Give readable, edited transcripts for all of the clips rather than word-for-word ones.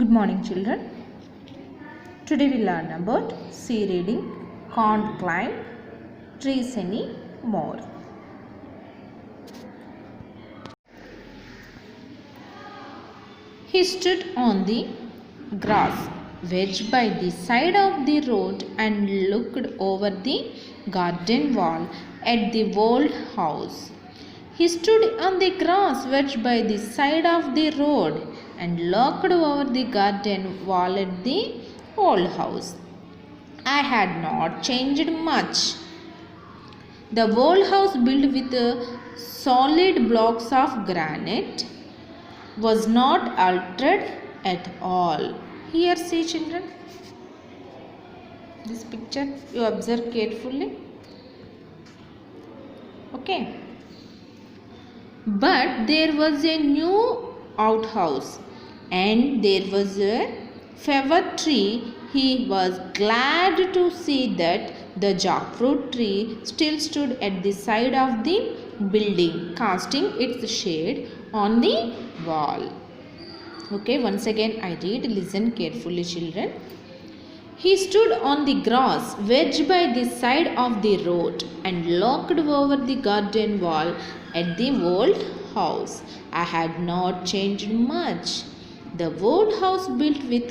Good morning, children. Today we learn about sea reading, can't climb trees anymore. He stood on the grass, wedged by the side of the road, and looked over the garden wall at the old house. He stood on the grass, wedged by the side of the road, and looked over the garden wall at the old house. I had not changed much. The old house, built with solid blocks of granite, was not altered at all. Here, see, children, this picture you observe carefully. Okay. But there was a new outhouse, and there was a fever tree. He was glad to see that the jackfruit tree still stood at the side of the building, casting its shade on the wall. Okay, once again I read, listen carefully, children. He stood on the grass, wedged by the side of the road, and looked over the garden wall at the old house. I had not changed much. The old house, built with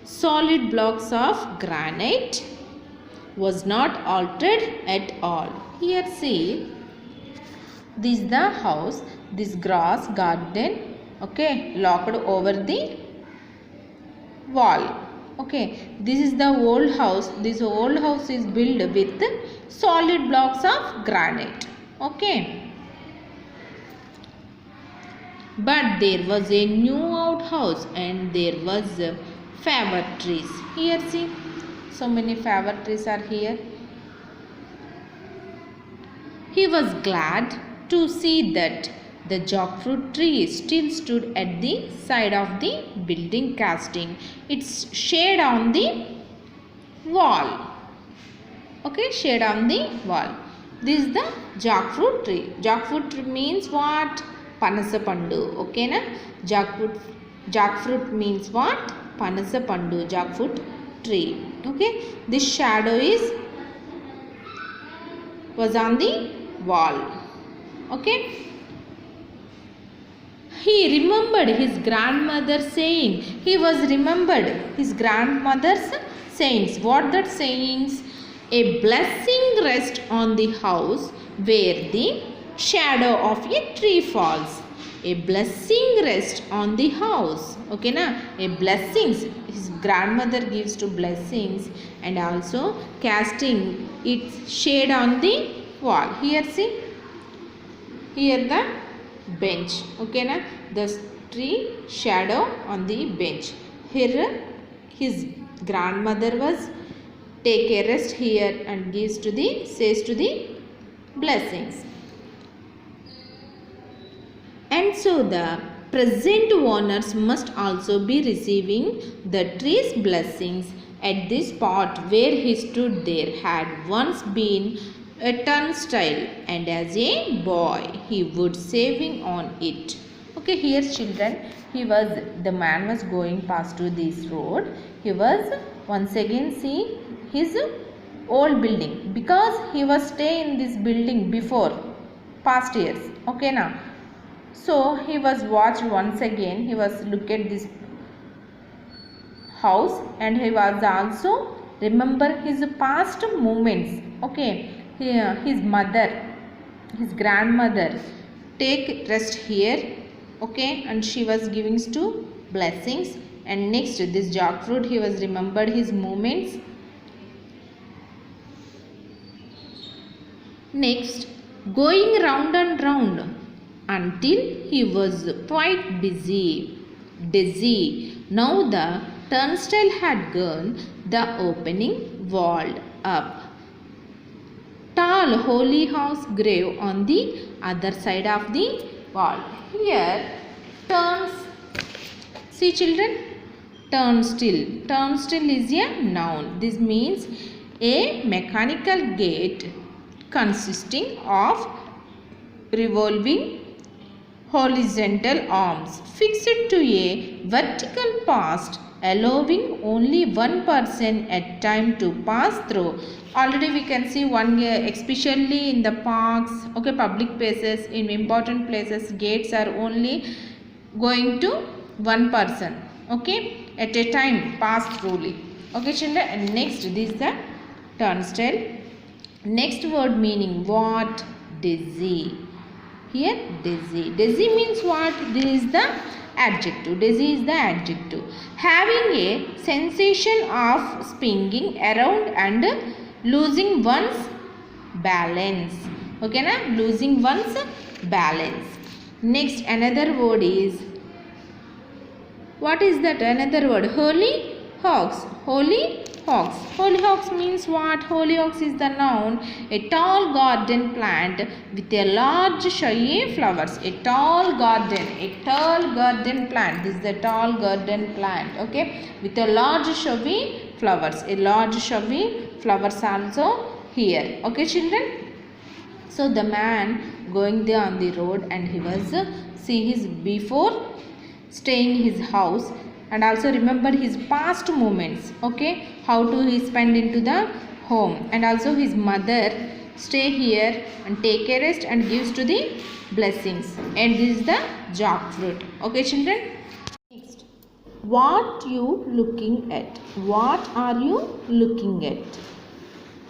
solid blocks of granite, was not altered at all. Here, see, this is the house, this grass garden, okay, locked over the wall. Okay, this is the old house. This old house is built with solid blocks of granite. Okay. But there was a new outhouse, and there was favor trees. Here, see, so many favor trees are here. He was glad to see that the jackfruit tree still stood at the side of the building, casting its shade on the wall. Okay, shade on the wall. This is the jackfruit tree. Jackfruit tree means what? Panasapandu. Okay, na? Jackfruit means what? Panasapandu, jackfruit tree. Okay, this shadow was on the wall. Okay. He remembered his grandmother's saying. He was remembered his grandmother's sayings. What that sayings? A blessing rests on the house where the shadow of a tree falls. A blessing rests on the house. Okay, na? A blessings. His grandmother gives to blessings and also casting its shade on the wall. Here, see. Here the bench. Okay, na? The tree shadow on the bench. Here his grandmother was take a rest here and says to the blessings. And so the present owners must also be receiving the tree's blessings. At this spot where he stood there had once been a turnstile, and as a boy he would saving on it. Okay, here, children, the man was going past to this road. He was once again see his old building, because he was stay in this building before past years. Okay, now, so he was watched once again. He was look at this house, and he was also remember his past moments. Okay, his mother, his grandmother take rest here. Okay, and she was giving to blessings. And next, this jackfruit, he was remembered his moments. Next, going round and round until he was quite dizzy. Now the turnstile had gone, the opening walled up. Tall holy house grave on the other side of the wall. Here, turns. See, children, turnstile. Turnstile is a noun. This means a mechanical gate consisting of revolving horizontal arms fixed to a vertical path, allowing only one person at time to pass through. Already we can see one, especially in the parks, okay, public places, in important places, gates are only going to one person, okay, at a time pass throughly. Okay children, and next this is the turnstile. Next word meaning what? Dizzy. Here dizzy. Dizzy means what? This is the adjective. Dizzy is the adjective. Having a sensation of spinning around and losing one's balance. Okay na? Losing one's balance. Next another word is, what is that? Another word, hollyhocks. Hollyhocks. Hollyhocks means what? Hollyhocks is the noun, a tall garden plant with a large showy flowers. A tall garden plant. This is the tall garden plant, okay, with a large showy flowers. A large showy flowers also here, okay children. So the man going there on the road, and he was see his before staying his house, and also remember his past moments, okay, how to he spend into the home, and also his mother stay here and take a rest and gives to the blessings, and this is the jackfruit, okay children. Next, what you looking at? What are you looking at?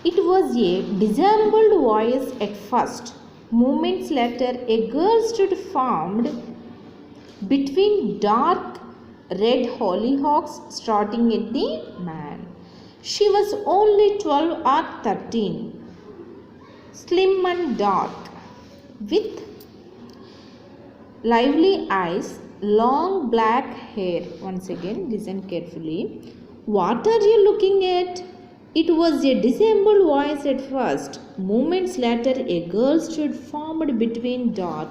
It was a dissembled voice at first. Moments later, a girl stood formed between dark red hollyhocks starting at the man. She was only 12 or 13, slim and dark, with lively eyes, long black hair. Once again, listen carefully. What are you looking at? It was a dissembled voice at first. Moments later, a girl stood formed between dark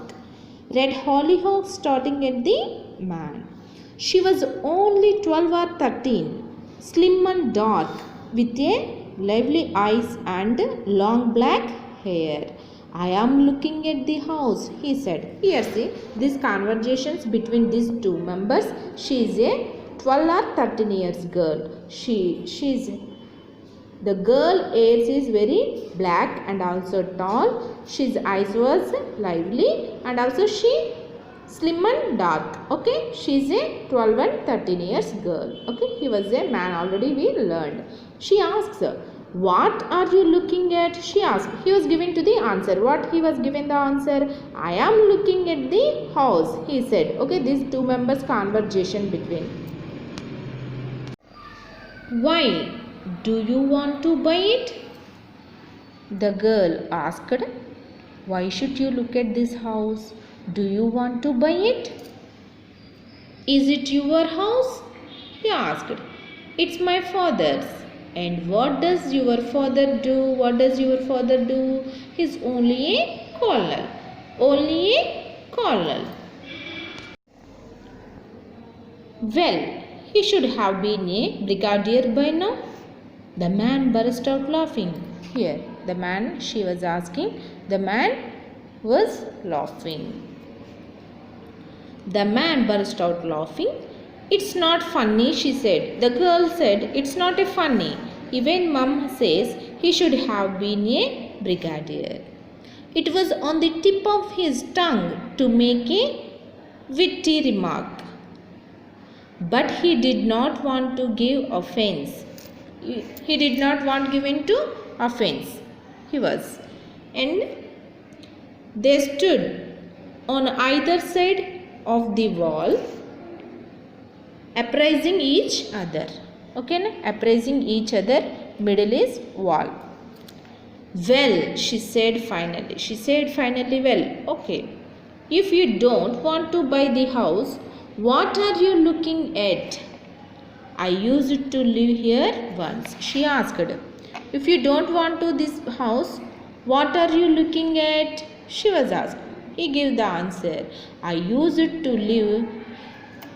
red hollyhocks starting at the man. She was only 12 or 13, slim and dark, with a lively eyes and long black hair. I am looking at the house, he said. Here see, these conversations between these two members. She is a 12 or 13 years girl. The girl age is very black and also tall. She's eyes was lively, and also she slim and dark. Okay, she's a 12 and 13 years girl. Okay, he was a man, already we learned. She asks, what are you looking at? She asked. He was giving to the answer. What he was giving the answer? I am looking at the house, he said. Okay, these two members conversation between. Why do you want to buy it? The girl asked. Why should you look at this house? Do you want to buy it? Is it your house? He asked. It's my father's. And what does your father do? What does your father do? He's only a colonel. Only a colonel. Well, he should have been a brigadier by now. The man burst out laughing. Here, the man she was asking, the man was laughing. The man burst out laughing. It's not funny, she said. The girl said, it's not a funny. Even mum says he should have been a brigadier. It was on the tip of his tongue to make a witty remark, but he did not want to give offense. He did not want given to offense. He was. And they stood on either side of the wall, appraising each other. Okay, na? Appraising each other. Middle is wall. Well, she said finally. She said finally, well, okay. If you don't want to buy the house, what are you looking at? I used to live here once. She asked. If you don't want to this house, what are you looking at? She was asked. He gave the answer. I used to live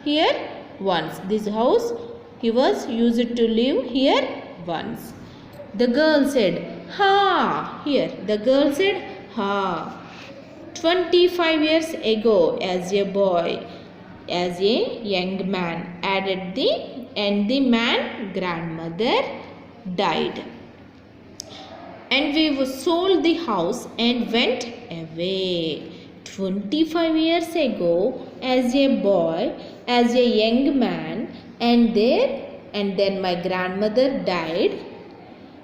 here once. This house, he was used to live here once. The girl said, ha. Here, the girl said, ha. 25 years ago, as a boy, as a young man, added the and the man grandmother died. And we sold the house and went away. 25 years ago, as a boy, as a young man, and then my grandmother died,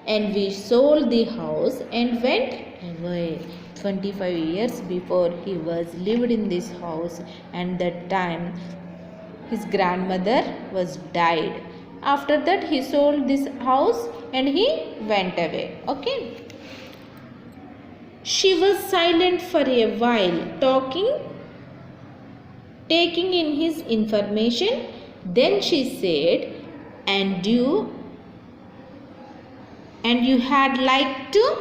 and we sold the house and went away. 25 years before he was lived in this house, and that time his grandmother was died. After that he sold this house and he went away. Okay. She was silent for a while, taking in his information. Then she said, and you had like to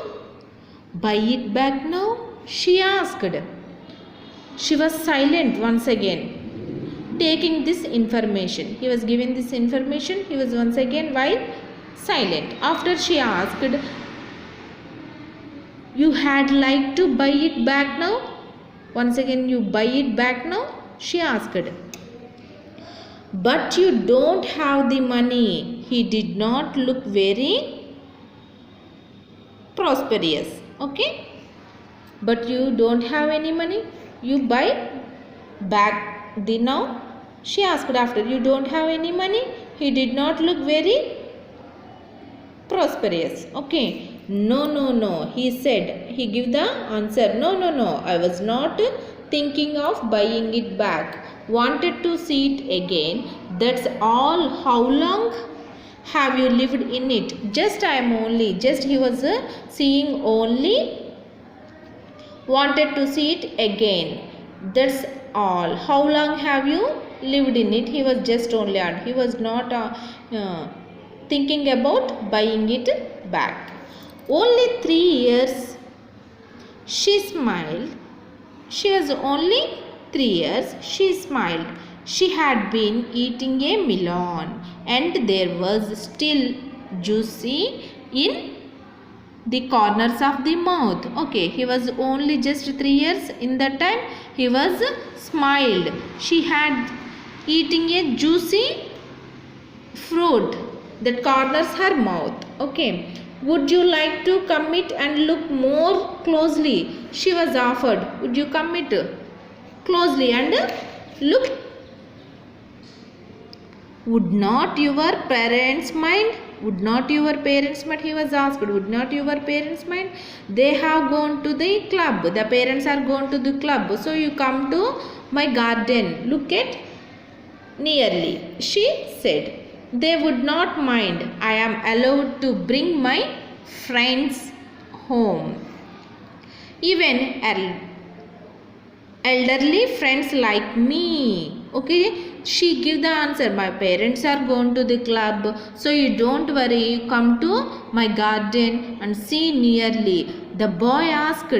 buy it back now? She asked. She was silent once again, taking this information. He was giving this information. He was once again while silent. After she asked, you had like to buy it back now? Once again, you buy it back now? She asked. But you don't have the money. He did not look very prosperous. Okay? But you don't have any money. You buy back the now? She asked after. You don't have any money. He did not look very prosperous. Okay. No. He said. He gave the answer. No. I was not thinking of buying it back. Wanted to see it again. That's all. How long have you lived in it? Just he was seeing only. Wanted to see it again. That's all. How long have you lived in it? He was just only on. He was not thinking about buying it back. Only 3 years. She smiled. She was only 3 years. She smiled. She had been eating a melon and there was still juicy in the corners of the mouth. Okay, he was only just 3 years. In that time, he was smiled. She had eating a juicy fruit that corners her mouth. Okay. Would you like to come it and look more closely? She was offered. Would you come it closely and look? Would not your parents mind? Would not your parents mind? He was asked. Would not your parents mind? They have gone to the club. The parents are gone to the club. So you come to my garden. Look at nearly. She said. They would not mind. I am allowed to bring my friends home. Even elderly friends like me. Okay. She give the answer. My parents are going to the club. So you don't worry. You come to my garden and see nearly. The boy asked.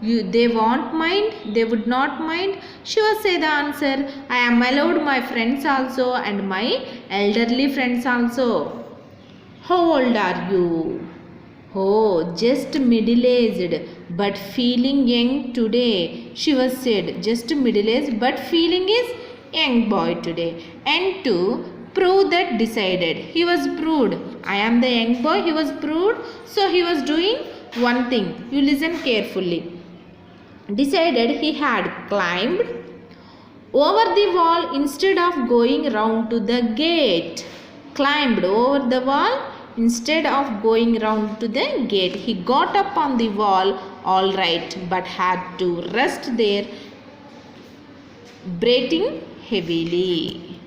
They won't mind, they would not mind. She was say the answer. I am allowed my friends also and my elderly friends also. How old are you? Oh, just middle-aged, but feeling young today. She was said, just middle-aged, but feeling is young boy today. And to prove that decided. He was proved. I am the young boy. He was proved. So he was doing one thing. You listen carefully. Decided he had climbed over the wall instead of going round to the gate. Climbed over the wall instead of going round to the gate. He got up on the wall all right, but had to rest there, breathing heavily.